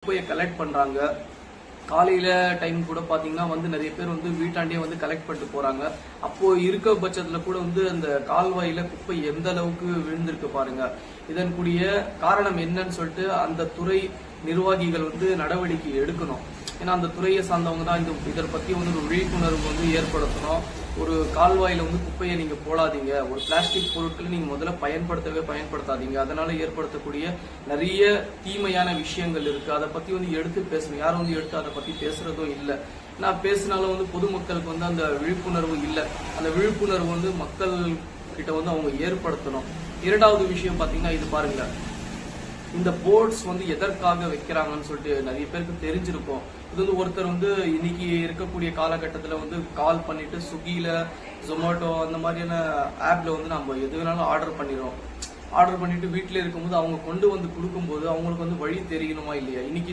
குப்பையை கலெக்ட் பண்றாங்க. காலையில டைம் கூட பாத்தீங்கன்னா நிறைய பேர் வீட்டாண்டே கலெக்ட் பண்ணிட்டு போறாங்க. அப்போ இருக்க பட்சத்துல கூட அந்த கால்வாயில குப்பை எந்த அளவுக்கு விழுந்திருக்கு பாருங்க. இதன் கூடிய காரணம் என்னன்னு சொல்லிட்டு அந்த துறை நிர்வாகிகள் நடவடிக்கை எடுக்கணும். ஏன்னா அந்த துறையை சார்ந்தவங்க தான் இதை பத்தி ஒரு விழிப்புணர்வு ஏற்படுத்தணும். ஒரு கால்வாயில குப்பையை நீங்க போடாதீங்க, ஒரு பிளாஸ்டிக் பொருட்களை நீங்க முதல்ல பயன்படுத்தாதீங்க. அதனால ஏற்படுத்தக்கூடிய நிறைய தீமையான விஷயங்கள் இருக்கு. அதை பத்தி எடுத்து பேசணும். யாரும் எடுத்து அதை பத்தி பேசுறதும் இல்லை. நான் பேசினாலும் பொதுமக்களுக்கு அந்த விழிப்புணர்வு இல்லை. அந்த விழிப்புணர்வு மக்கள் கிட்ட அவங்க ஏற்படுத்தணும். இரண்டாவது விஷயம் பாத்தீங்கன்னா இது பாருங்க, இந்த போர்ட்ஸ் எதற்காக வைக்கிறாங்கன்னு சொல்லிட்டு நிறைய பேருக்கு தெரிஞ்சிருக்கும். இது ஒருத்தர் இன்னைக்கு இருக்கக்கூடிய காலகட்டத்தில் கால் பண்ணிட்டு ஸ்விக்கியில, ஜொமேட்டோ அந்த மாதிரியான ஆப்ல நம்ம எது வேணாலும் ஆர்டர் பண்ணிடுறோம். ஆர்டர் பண்ணிட்டு வீட்டில இருக்கும்போது அவங்க கொண்டு கொடுக்கும்போது அவங்களுக்கு வழி தெரியணுமா இல்லையா? இன்னைக்கு